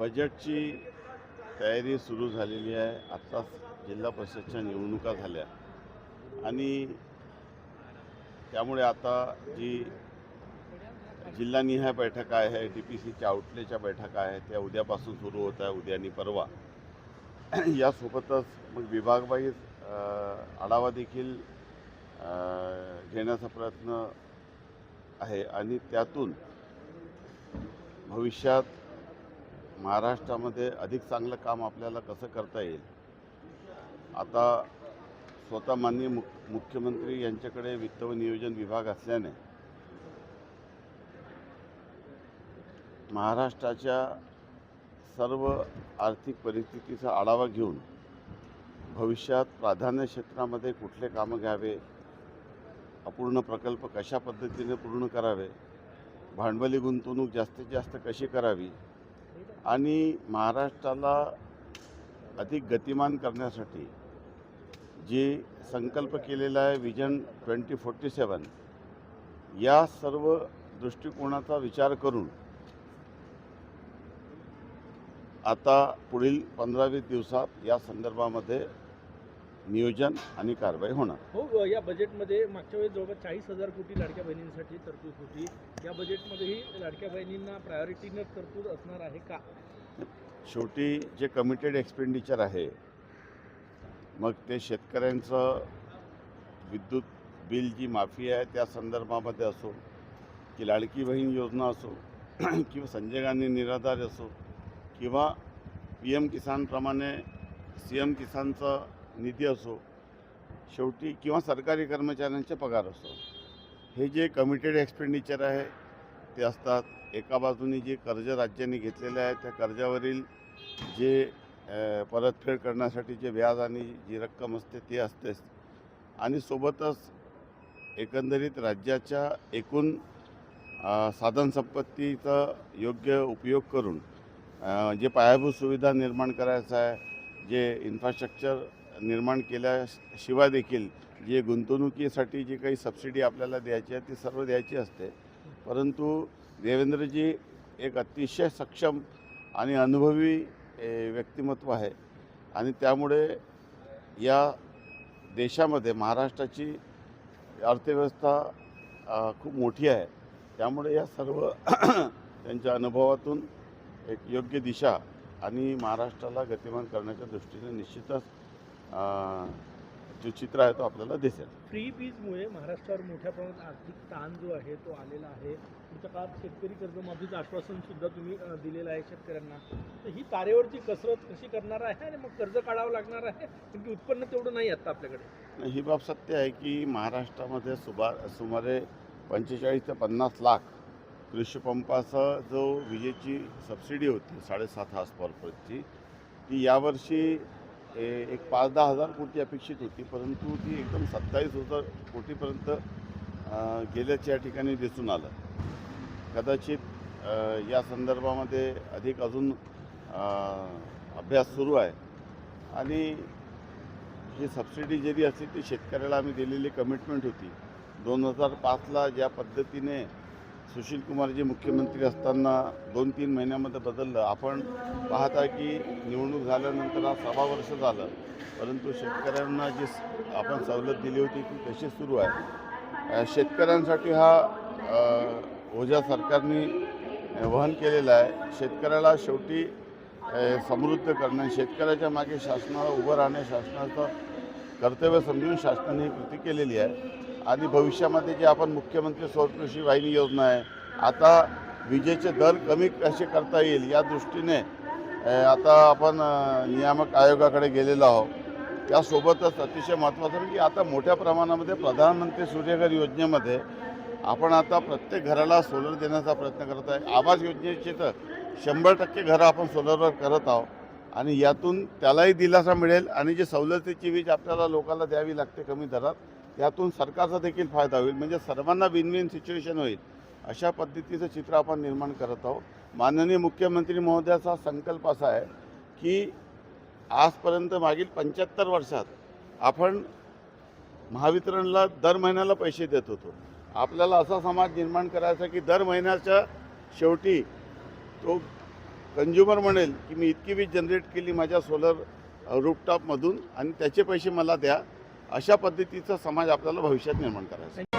बजेटची तयारी सुरू झालेली आहे. आत्ताच जिल्हा परिषदच्या निवडणुका झाल्या आणि त्यामुळे आता जी जिल्हानिहाय बैठका आहे, DPCच्या आउटलेटच्या बैठका आहेत, त्या उद्यापासून सुरू होत आहे, उद्या आणि परवा. यासोबतच मग विभागवाईज आढावा देखील घेण्याचा प्रयत्न आहे आणि त्यातून भविष्यात महाराष्ट्रामध्ये अधिक चांगलं काम आपल्याला कसं करता येईल. आता स्वतः माननीय मुख्यमंत्री यांच्याकडे वित्त व नियोजन विभाग असल्याने महाराष्ट्राच्या सर्व आर्थिक परिस्थितीचा आढावा घेऊन भविष्यात प्राधान्य क्षेत्रामध्ये कुठले कामं घ्यावे, अपूर्ण प्रकल्प कशा पद्धतीने पूर्ण करावे, भांडवली गुंतवणूक जास्तीत जास्त कशी करावी आणि महाराष्ट्राला अधिक गतिमान करण्यासाठी जे संकल्प केलेला आहे विजन 2047, या सर्व दृष्टिकोनाचा विचार करून आता पुढील 15-20 दिवसात या संदर्भामध्ये नियोजन आणि कारवाई होणार. हो, या बजेटमध्ये मागच्या वेळेस जवळपास 40,000 कोटी लाडक्या बहिणींसाठी तरतूद होती. या बजेटमध्येही लाडक्या बहिणींना प्रायोरिटीनं तरतूद असणार आहे का? शेवटी जे कमिटेड एक्सपेंडिचर आहे, मग ते शेतकऱ्यांचं विद्युत बिल जी माफी आहे त्या संदर्भामध्ये असो, की लाडकी बहीण योजना असो, किंवा संजय गांधी निराधार असो, किंवा PM किसानप्रमाणे CM किसानचा निधी असो, शेवटी किंवा सरकारी कर्मचाऱ्यांचे पगार असो, हे जे कमिटेड एक्सपेंडिचर आहे ते असतात. एका बाजूने जे कर्ज राज्यांनी घेतलेले आहे त्या कर्जावरील जे परतफेड करण्यासाठी जे व्याज आणि जी रक्कम असते ते असतेच, आणि सोबतच एकंदरीत राज्याच्या एकूण साधनसंपत्तीचा योग्य उपयोग करून जे पायाभूत सुविधा निर्माण करायचं आहे, जे इन्फ्रास्ट्रक्चर निर्माण केल्याशिवाय देखील जे गुंतवणुकीसाठी जी काही सबसिडी आपल्याला द्यायची आहे ती सर्व द्यायची असते. परंतु देवेंद्रजी एक अतिशय सक्षम आणि अनुभवी व्यक्तिमत्व आहे आणि त्यामुळे या देशामध्ये महाराष्ट्राची अर्थव्यवस्था खूप मोठी आहे. त्यामुळे या सर्व त्यांच्या अनुभवातून एक योग्य दिशा आणि महाराष्ट्राला गतिमान करण्याच्या दृष्टीने निश्चितच जो चित्र आहे तो आपल्याला दिसेल. फ्री बीजमुळे महाराष्ट्रावर मोठ्या प्रमाणात आर्थिक ताण जो आहे तो आलेला आहे. तुमच्या काळात शेतकरी कर्जमाफीचं आश्वासन सुद्धा तुम्ही दिलेलं आहे शेतकऱ्यांना. तर ही तारेवरची कसरत कशी करणार आहे आणि मग कर्ज काढावं लागणार आहे, कारण उत्पन्न तेवढं नाही आता आपल्याकडे. ही बाब सत्य आहे की महाराष्ट्रामध्ये सुमारे 45 ते 50 लाख कृषीपंपाचा जो विजेची सबसिडी होती 7.5 हॉर्सपॉवरची, ती यावर्षी एक 5-10 हजार कोटी अपेक्षित होती, परंतु ती एकदम 27,000 कोटीपर्यंत गेल्याच्या या ठिकाणी दिसून आलं. कदाचित या संदर्भामध्ये अधिक अजून अभ्यास सुरू आहे आणि ही सबसिडी जरी असली ती शेतकऱ्याला आम्ही दिलेली कमिटमेंट होती. 2005ला ज्या पद्धतीने सुशील कुमारजी मुख्यमंत्री असताना 2-3 महिन्यामध्ये बदललं. आपण पाहता की निवडणूक झाल्यानंतर आज 6 वर्ष झालं, परंतु शेतकऱ्यांना जी आपण सवलत दिली होती ती तशी सुरू आहे. शेतकऱ्यांसाठी हा ओझा सरकारने वहन केलेला आहे. शेतकऱ्याला शेवटी समृद्ध करणं, शेतकऱ्याच्या मागे शासनाला उभं राहणे शासनाचं कर्तव्य समजून शासनाने ही कृती केलेली आहे. आणि भविष्यामध्ये जे आपण मुख्यमंत्री सौर कृषी वाहिनी योजना आहे, आता विजेचे दर कमी कसे करता येईल या दृष्टीने आता आपण नियामक आयोगाकडे गेलेलो आहोत. त्यासोबतच अतिशय महत्त्वाचं म्हणजे आता मोठ्या प्रमाणामध्ये प्रधानमंत्री सूर्यघर योजनेमध्ये आपण आता प्रत्येक घराला सोलर देण्याचा प्रयत्न करत आहे. आवास योजनेचे तर 100% घरं आपण सोलरवर करत आहोत आणि यातून त्यालाही दिलासा मिळेल आणि जे सवलतीची वीज आपल्याला लोकांना द्यावी लागते कमी दरात, यातून सरकारचा देखील फायदा होईल. म्हणजे सर्वांना विन विन सिच्युएशन होईल, अशा पद्धतीचं चित्र आपण निर्माण करत आहोत. माननीय मुख्यमंत्री महोदयाचा संकल्प असा आहे की आजपर्यंत मागील 75 वर्षात आपण महावितरणला दर महिन्याला पैसे देत होतो. आपल्याला असा समाज निर्माण करायचा की दर महिन्याच्या शेवटी तो कंझ्युमर म्हणेल की मी इतकी वीज जनरेट केली माझ्या सोलर रूफटॉपमधून आणि त्याचे पैसे मला द्या, अशा पद्धतीचा समाज आपल्याला भविष्यात निर्माण करायचा आहे.